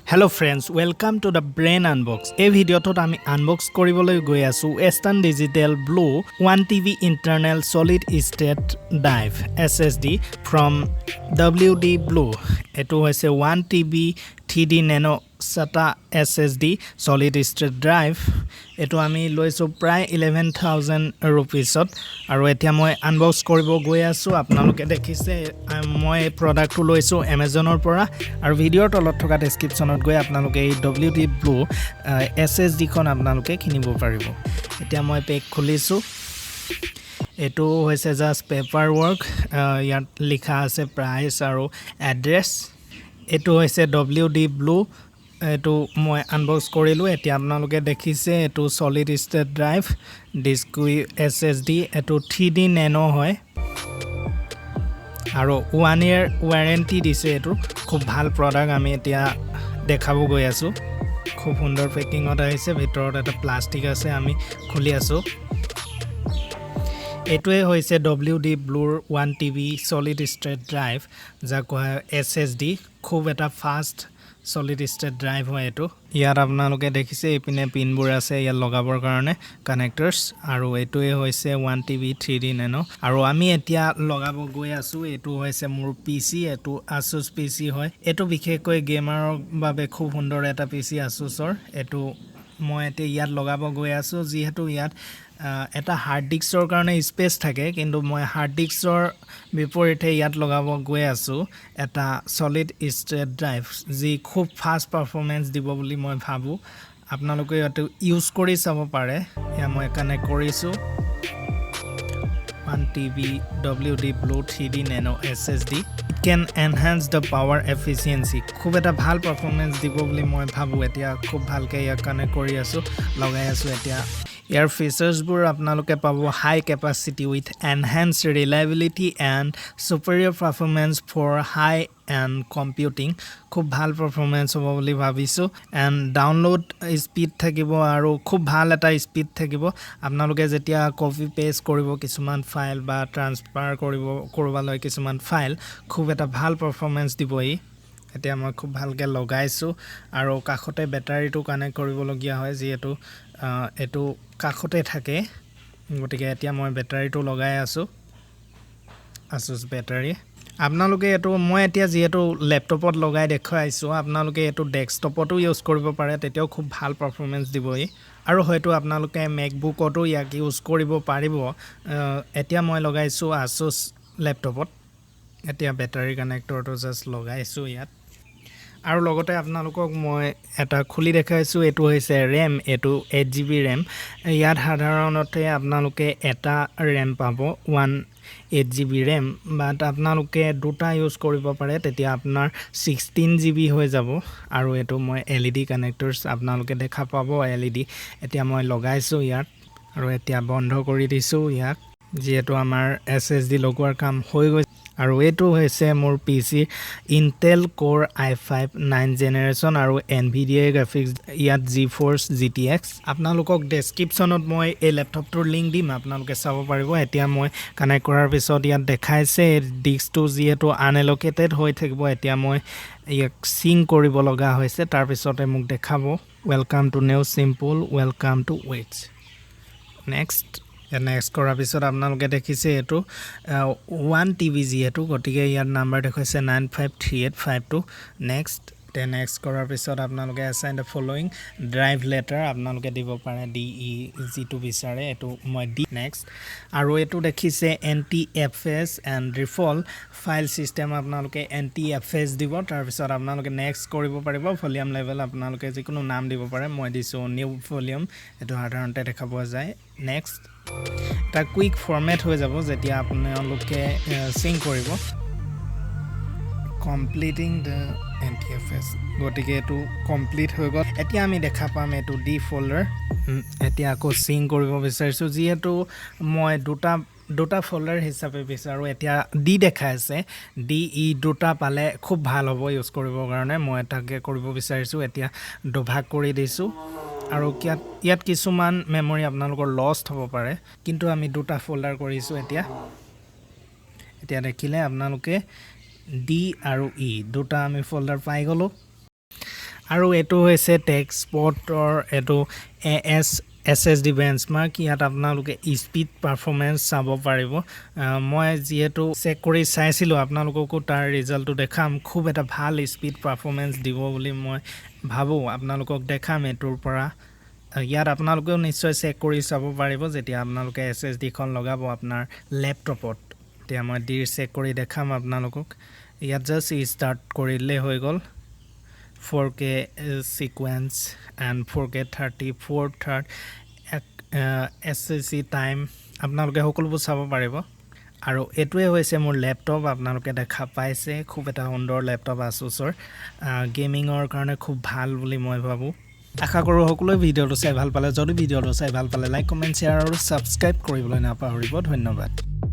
Hello friends, welcome to the Brain Unbox. এই ভিডিঅ'টোত আমি আনবক্স কৰিবলৈ গৈ আছো Western Digital Blue 1TB Internal Solid State Drive SSD from WD Blue. এটো হৈছে 1TB 3D Nano SATA SSD Solid State Drive. এটো আমি লৈছো প্ৰায় 11000 rupeesত আৰু এতিয়া মই আনবক্স কৰিব গৈ আছো আপোনালোকে দেখিছে মই প্ৰডাক্টটো লৈছো Amazonৰ পৰা আৰু ভিডিঅ'ৰ তলত থকা ডেসক্ৰিপচনত গৈ আপোনালোকে এই WD Blue SSD খন আপোনালোকে কিনিব পাৰিব এতিয়া মই পেক খুলিছো এটো হৈছে জাস্ট পেপাৰ ওয়াৰ্ক ইয়াত লিখা আছে প্ৰাইস আৰু এড্ৰেছ এটো হৈছে WD Blue এটো মই আনবক্স কৰিলো এতিয়া আপোনালোকে দেখিছে এটো solid state drive disk SSD এটো 3D Nano হয় আৰু 1 ইয়াৰ ওয়াৰেন্টি দিছে এটো খুব ভাল প্ৰডাক্ট আমি এতিয়া দেখাব গৈ আছো খুব সুন্দৰ পেকিংত আহিছে ভিতৰত এটা প্লাষ্টিক আছে আমি খুলি আছো এটোৱে হৈছে WD Blue 1TB Solid State Drive যাক SSD খুব এটা ফাস্ট Solid State Drive হয় এটো ইয়াত আপোনালোকে দেখিছে এপিনে পিনবোৰ আছে ইয়াত লগাবৰ কাৰণে কানেক্টৰছ আৰু এটোৱে হৈছে 1TB 3D Nano আৰু আমি এতিয়া লগাব গৈ আছো এটো হৈছে মোৰ PC এটো Asus PC হয় এটো বিশেষকৈ গেমাৰৰ বাবে খুব সুন্দৰ এটা PC Asusৰ এটো মই এতিয়া ইয়াত লগাব গৈ আছো যিহেতু ইয়াত এটা হাৰ্ড ডিস্কৰ কাৰণে স্পেস থাকে কিন্তু মই হাৰ্ড ডিস্কৰ বিপৰীতে ইয়াত লগাব গৈ আছো এটা সলিড ষ্টেট ড্ৰাইভ যি খুব ফাস্ট পাৰফৰম্যান্স দিব বুলি মই ভাবো আপোনালোকে এটো ইউজ কৰি চাব পাৰে ইয়া মই কানেক্ট কৰিছো 1TB WD Blue 3D Nano SSD it can enhance the power efficiency খুব এটা ভাল পারফরম্যান্স দিব বুলি মই ভাবো এতিয়া খুব ভালকে ইয়া কানেক্ট কৰি আছো লগাই আছো এতিয়া ইয়াৰ ফিচাৰ্স বোৰ আপোনালোকে পাব high capacity with enhanced reliability and superior performance for high end computing খুব ভাল পাৰফৰম্যান্স হ'ব বুলি ভাবিছো এন্ড ডাউনলোড স্পিড থাকিব আৰু খুব ভাল এটা স্পিড থাকিব আপোনালোকে যেতিয়া কপি পেস্ট কৰিব কিছুমান ফাইল বা ট্ৰান্সফাৰ কৰবালৈ কিছুমান ফাইল খুব এটা ভাল পাৰফৰম্যান্স দিব ই এতিয়া মই খুব ভালকে লগাইছো আৰু কাখতে ব্যাটাৰীটো কানেক্ট কৰিবলগীয়া হয় যেহেতু এটো কাখতে থাকে গটিকে এতিয়া মই ব্যাটাৰীটো লগাই আছো Asus ব্যাটাৰী আপোনালোকে এটো মই এতিয়া যেহেতু ল্যাপটপত লগাই দেখাইছো আপোনালোকে এটো ডেস্কটপতো ইউজ কৰিব পাৰে তেতিয়াও খুব ভাল পাৰফৰম্যান্স দিব ই আৰু হয়তো আপোনালোকে MacBookতো ইয়াক ইউজ কৰিব পাৰিব এতিয়া মই লগাইছো Asus ল্যাপটপত এতিয়া ব্যাটাৰী কানেক্টৰটো জাস্ট লগাইছো ইয়াত আৰু লগতে আপোনালোকক মই এটা খুলি দেখাইছো এটো হৈছে RAM এটো 8GB RAM ইয়াত সাধাৰণতে আপোনালোকে এটা RAM পাব 8GB RAM বাট আপোনালোকে দুটা ইউজ কৰিব পাৰে তেতিয়া আপোনাৰ 16GB হৈ যাব আৰু এটো মই LED কানেক্টৰছ আপোনালোকে দেখা পাব LED এতিয়া মই লগাইছো ইয়াত আৰু এতিয়া বন্ধ কৰি দিছো ইয়াক যেহেতু আমাৰ SSD লগোৱাৰ কাম হৈ গৈছে আৰু এটো হৈছে মোৰ PC Intel Core i5 9 generation আৰু Nvidia graphics ইয়াত GeForce GTX আপোনালোকক ডেসক্ৰিপচনত মই এই ল্যাপটপটোৰ লিংক দিম আপোনালোকে চাব পাৰিব এতিয়া মই কানেক্ট কৰাৰ পিছত ইয়াত দেখাইছে ডিস্কটো যেহেতু আনএলোকেটেড হৈ থাকিব এতিয়া মই ইয়াক সিং কৰিব লগা হৈছে তাৰ পিছতে মোক দেখাব welcome to new simple welcome to waits next next কৰাৰ পিছত আপোনালোকে দেখিছে এটো 1TB যেহেতু গটিকে ইয়াৰ নাম্বাৰ দেখাইছে 953852 নেক্সট নেক্সট কৰাৰ পিছত আপোনালোকে assign the following drive letter আপোনালোকে দিব পাৰে DE যেটো বিচাৰে এটো মই দি নেক্সট আৰু এটো দেখিছে NTFS এন্ড ৰিফল ফাইল সিস্টেম আপোনালোকে NTFS দিব তাৰ পিছত আপোনালোকে নেক্সট কৰিব পাৰিব ভলিউম লেভেল আপোনালোকে যিকোনো নাম দিব পাৰে মই দিছো নিউ ভলিউম এটো সাধাৰণতে দেখা পোৱা যায় নেক্সট এটা কুইক ফৰম্যাট হৈ যাব যেতিয়া আপোনালোকে সিং কৰিব completing the NTFS গটিকে এটো কমপ্লিট হৈ গল এতিয়া আমি দেখা পাম এটো D ফোল্ডাৰ এতিয়া আকৌ সিং কৰিব বিচাৰিছো যেহেতু মই দুটা ফোল্ডাৰ হিচাপে বিচাৰো এতিয়া D দেখাইছে DE দুটা পালে খুব ভাল হ'ব ইউজ কৰিবৰ কাৰণে মই এটাকে কৰিব বিচাৰিছো এতিয়া দুভাগ কৰি দিছো আৰু ইয়াত কিছুমান মেমৰি আপোনালোকৰ লষ্ট হ'ব পাৰে কিন্তু আমি দুটা ফোল্ডাৰ কৰিছো এতিয়া দেখিলে আপোনালোকে D আৰু E দুটা আমি ফোল্ডাৰ পাই গলো আৰু এইটো হৈছে টেক্সপৰ্টৰ এইটো SSD বেঞ্চমাৰ্ক ইয়াত আপোনালোকে স্পীড পাৰফৰ্মেঞ্চ চাব পাৰিব মই যিহেতু চেক কৰি চাইছিলোঁ আপোনালোককো তাৰ ৰিজাল্টটো দেখাম খুব এটা ভাল স্পীড পাৰফৰ্মেঞ্চ দিব বুলি মই ভাবোঁ আপোনালোকক দেখাম এইটোৰ পৰা ইয়াত আপোনালোকেও নিশ্চয় চেক কৰি চাব পাৰিব যেতিয়া আপোনালোকে SSDখন লগাব আপোনাৰ লেপটপত এতিয়া মই চেক কৰি দেখাম আপোনালোকক ইয়াত জাষ্ট ষ্টাৰ্ট কৰিলে হৈ গ'ল 4K sequence and 4K 34 third SSD time আপোনালোকে সকলোবোৰ চাব পাৰিব আৰু এটোৱে হৈছে মোৰ ল্যাপটপ আপোনালোকে দেখা পাইছে খুব এটা সুন্দৰ ল্যাপটপ Asusৰ গেমিংৰ কাৰণে খুব ভাল বুলি মই ভাবো আশা কৰো সকলোৱে ভিডিওটো চাই ভাল পালে যদি ভিডিওটো চাই ভাল পালে লাইক কমেন্ট শেয়াৰ আৰু সাবস্ক্ৰাইব কৰিবলৈ নাপাহৰিব ধন্যবাদ